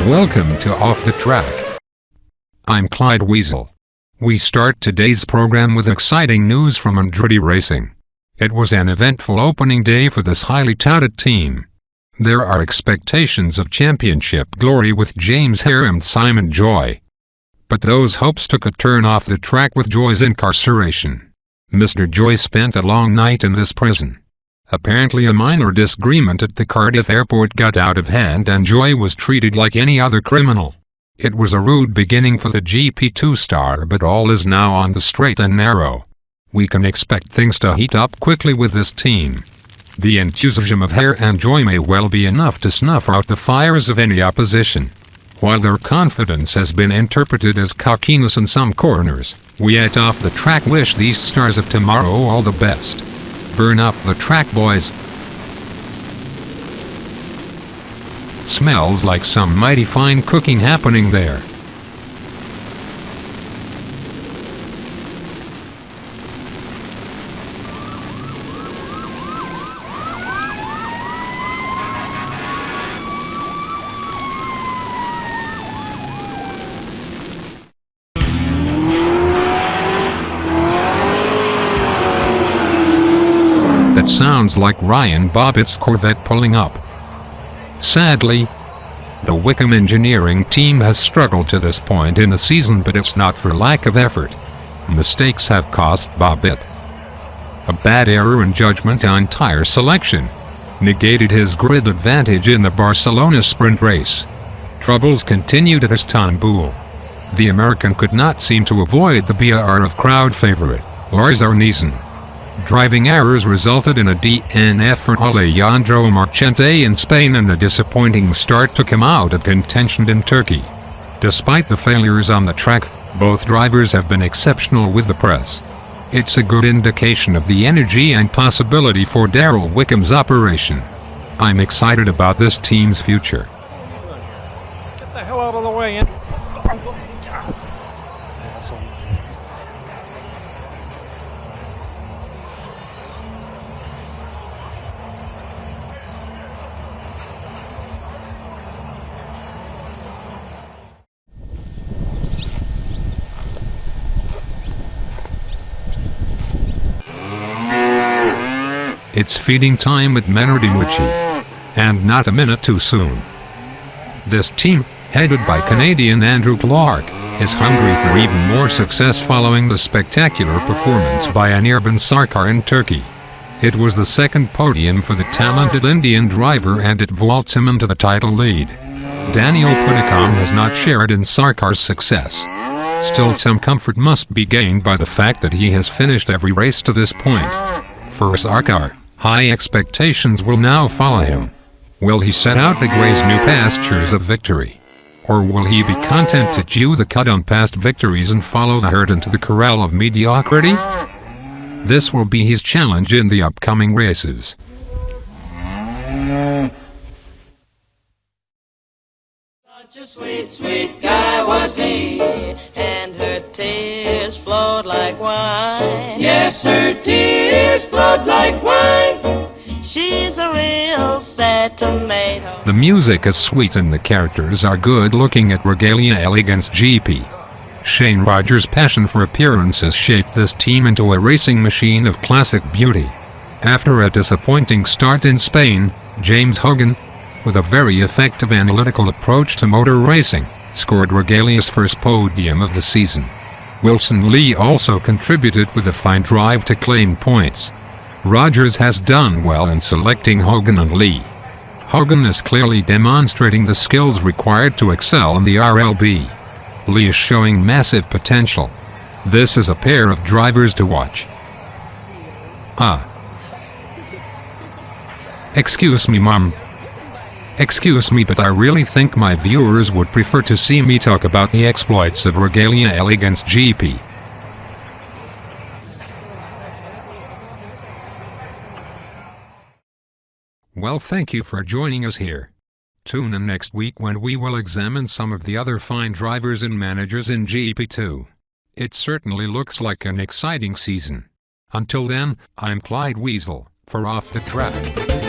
Welcome to Off the Track. I'm Clyde Weasel. We start today's program with exciting news from Andretti Racing. It was an eventful opening day for this highly touted team. There are expectations of championship glory with James Hare and Simon Joy. But those hopes took a turn off the track with Joy's incarceration. Mr. Joy spent a long night in this prison. Apparently a minor disagreement at the Cardiff airport got out of hand and Joy was treated like any other criminal. It was a rude beginning for the GP2 star, but all is now on the straight and narrow. We can expect things to heat up quickly with this team. The enthusiasm of Hare and Joy may well be enough to snuff out the fires of any opposition. While their confidence has been interpreted as cockiness in some corners, we at Off the Track wish these stars of tomorrow all the best. Burn up the track, boys. Smells like some mighty fine cooking happening there. That sounds like Ryan Bobbitt's Corvette pulling up. Sadly, the Wickham engineering team has struggled to this point in the season, but it's not for lack of effort. Mistakes have cost Bobbitt. A bad error in judgment on tire selection negated his grid advantage in the Barcelona sprint race. Troubles continued at Istanbul. The American could not seem to avoid the BR of crowd favorite, Lars Arneson. Driving errors resulted in a DNF for Alejandro Marchente in Spain, and a disappointing start took him out of contention in Turkey. Despite the failures on the track, both drivers have been exceptional with the press. It's a good indication of the energy and possibility for Darrell Wickham's operation. I'm excited about this team's future. Get the hell out of the way, Ian. It's feeding time at Menardimucci, and not a minute too soon. This team, headed by Canadian Andrew Clark, is hungry for even more success following the spectacular performance by Anirban Sarkar in Turkey. It was the second podium for the talented Indian driver, and it vaults him into the title lead. Daniel Puddicombe has not shared in Sarkar's success. Still, some comfort must be gained by the fact that he has finished every race to this point. For Sarkar, high expectations will now follow him. Will he set out to graze new pastures of victory? Or will he be content to chew the cud on past victories and follow the herd into the corral of mediocrity? This will be his challenge in the upcoming races. Such a sweet, sweet guy was he, and her tears flowed like wine. Yes, her tears flowed like wine. She's a real sad tomato. The music is sweet and the characters are good looking at Regalia Elegance GP. Shane Rogers' passion for appearances shaped this team into a racing machine of classic beauty. After a disappointing start in Spain, James Hogan, with a very effective analytical approach to motor racing, scored Regalia's first podium of the season. Wilson Lee also contributed with a fine drive to claim points. Rogers has done well in selecting Hogan and Lee. Hogan is clearly demonstrating the skills required to excel in the RLB. Lee is showing massive potential. This is a pair of drivers to watch. Excuse me, Mom. Excuse me, but I really think my viewers would prefer to see me talk about the exploits of Regalia Elegance GP. Well, thank you for joining us here. Tune in next week when we will examine some of the other fine drivers and managers in GP2. It certainly looks like an exciting season. Until then, I'm Clyde Weasel, for Off the Track.